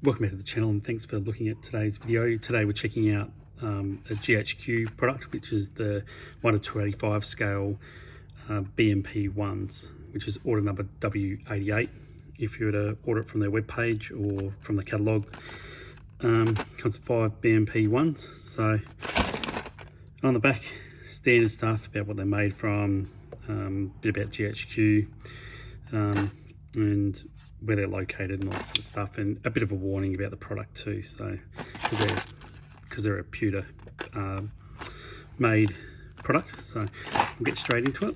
Welcome back to the channel and thanks for looking at today's video. Today we're checking out a GHQ product, which is the 1 to 285 scale BMP ones, which is order number W88. If you were to order it from their webpage or from the catalogue, comes with 5 BMP ones. So on the back, standard stuff about what they're made from, a bit about GHQ, and where they're located and all that sort of stuff, and a bit of a warning about the product too. So because they're a pewter made product, so we'll get straight into it.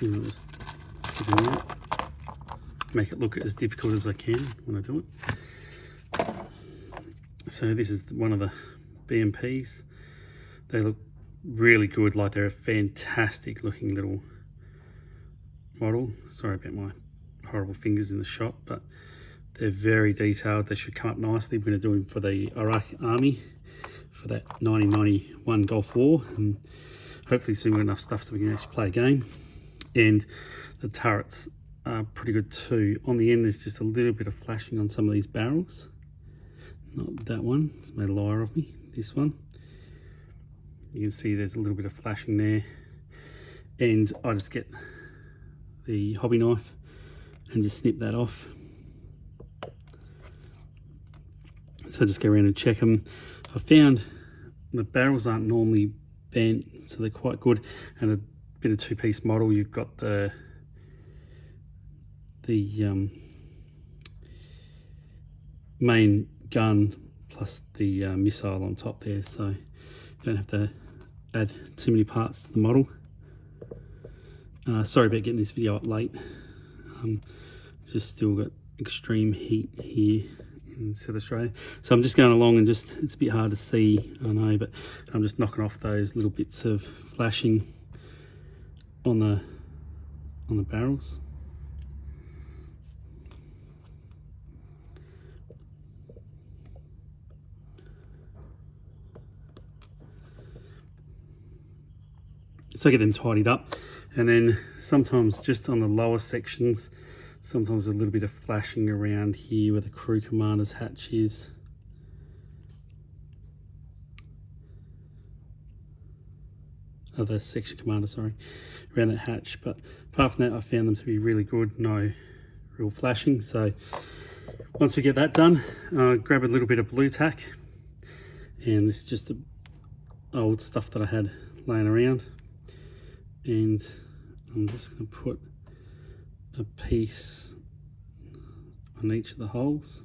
And I'll just make it look as difficult as I can when I do it. So this is one of the BMPs. They look really good, like they're a fantastic looking little model. Sorry about my horrible fingers in the shot, but they're very detailed. They should come up nicely. We're going to do them for the Iraq Army for that 1991 Gulf War, and hopefully soon we've got enough stuff so we can actually play a game. And the turrets are pretty good too. On the end there's just a little bit of flashing on some of these barrels. Not that one, it's made a liar of me. This one, you can see there's a little bit of flashing there, and I just get the hobby knife and just snip that off. So I just go around and check them. I found the barrels aren't normally bent, so they're quite good. And a bit of two-piece model, you've got the main gun plus the missile on top there, so you don't have to add too many parts to the model. Sorry about getting this video up late. Just still got extreme heat here in South Australia, so I'm just going along and just, it's a bit hard to see, I know, but I'm just knocking off those little bits of flashing on the barrels. So I get them tidied up, and then sometimes just on the lower sections, sometimes a little bit of flashing around here where the crew commander's hatch is. Oh, the section commander, sorry, around that hatch. But apart from that, I found them to be really good, no real flashing. So once we get that done, grab a little bit of blue tack, and this is just the old stuff that I had laying around. And I'm just going to put a piece on each of the holes,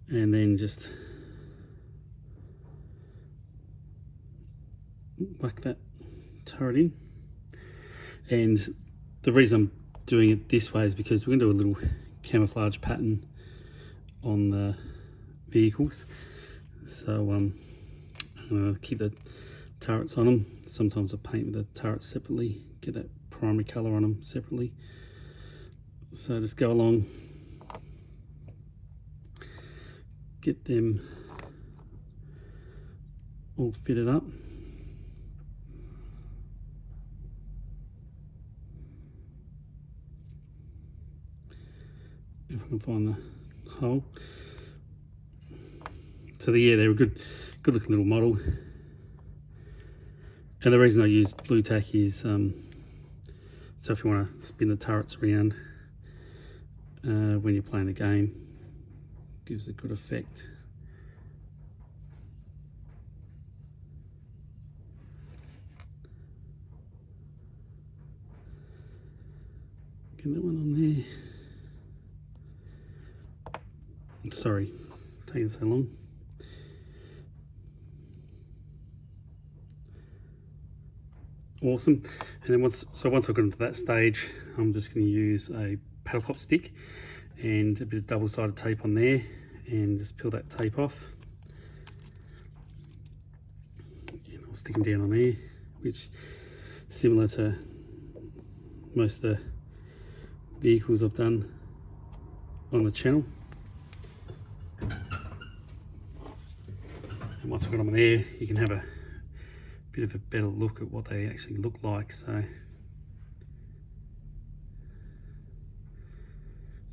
and then just whack that turret in. And the reason I'm doing it this way is because we're going to do a little camouflage pattern on the vehicles. So I'm going to keep the turrets on them. Sometimes I paint with the turrets separately, get that primary colour on them separately. So just go along, get them all fitted up. If I can find the hole. So yeah, they're a good looking little model. And the reason I use blue tack is so if you want to spin the turrets around when you're playing a game, gives a good effect. Get that one on there. Sorry, taking so long. Awesome. And then once I've got into that stage, I'm just going to use a paddle pop stick and a bit of double-sided tape on there, and just peel that tape off. And I'll stick them down on there, which is similar to most of the vehicles I've done on the channel. And once I've got them there, you can have a bit of a better look at what they actually look like. So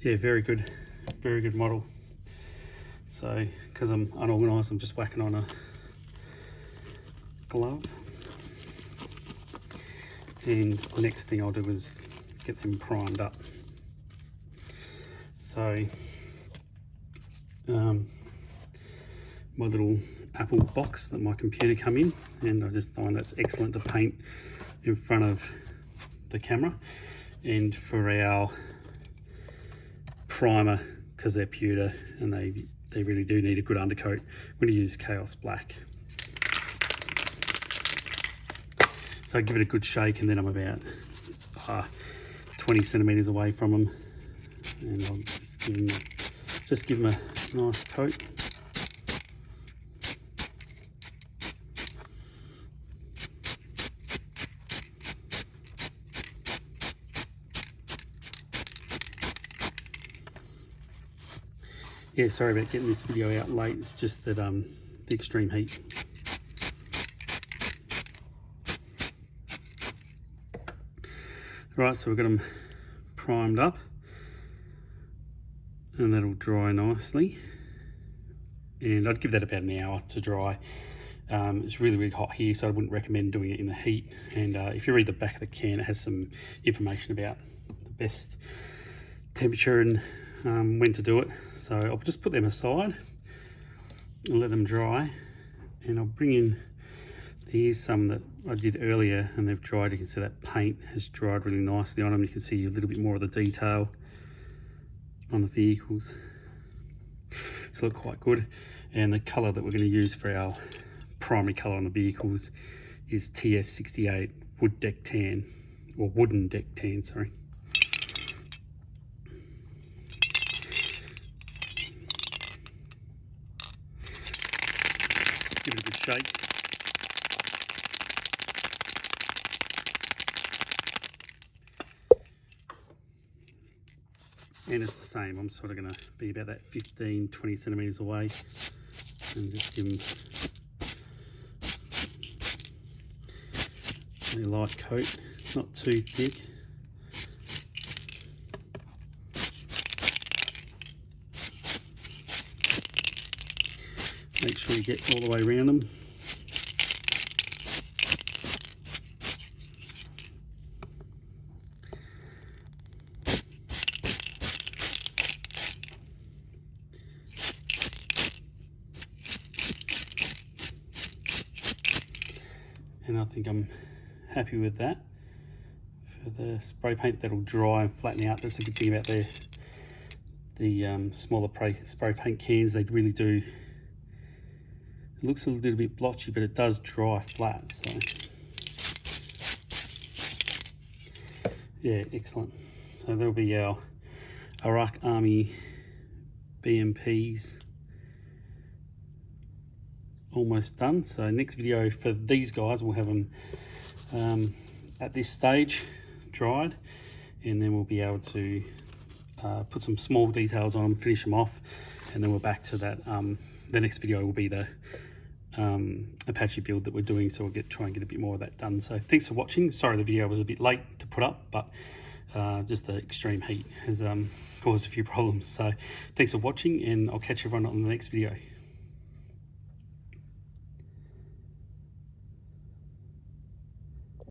yeah, very good model. So because I'm unorganized, I'm just whacking on a glove, and the next thing I'll do is get them primed up. So my little Apple box that my computer come in, and I just find that's excellent to paint in front of the camera. And for our primer, because they're pewter and they really do need a good undercoat, I'm going to use Chaos Black. So I give it a good shake, and then I'm about 20 centimeters away from them, and I'll just give them a nice coat. Yeah, sorry about getting this video out late. It's just that the extreme heat. Right, so we've got them primed up, and that'll dry nicely. And I'd give that about an hour to dry. It's really hot here, so I wouldn't recommend doing it in the heat. And if you read the back of the can, it has some information about the best temperature and when to do it. So I'll just put them aside and let them dry, and I'll bring in, here's some that I did earlier and they've dried. You can see that paint has dried really nicely on them. You can see a little bit more of the detail on the vehicles. So look quite good. And the colour that we're going to use for our primary colour on the vehicles is TS68 Wood Deck Tan, or Wooden Deck Tan, sorry. Give it a good shake. And it's the same, I'm sort of going to be about that 15-20 centimeters away, and just give them a light coat, not too thick. Make sure you get all the way around them. And I think I'm happy with that. For the spray paint, that'll dry and flatten out. That's the good thing about the smaller spray paint cans. They really do. It looks a little bit blotchy, but it does dry flat. So yeah, excellent. So that'll be our Iraq Army BMPs almost done. So next video for these guys, we'll have them at this stage dried, and then we'll be able to put some small details on them, finish them off, and then we're back to that. The next video will be the Apache build that we're doing, so we'll try and get a bit more of that done. So thanks for watching. Sorry the video was a bit late to put up, but just the extreme heat has caused a few problems. So thanks for watching, and I'll catch everyone on the next video.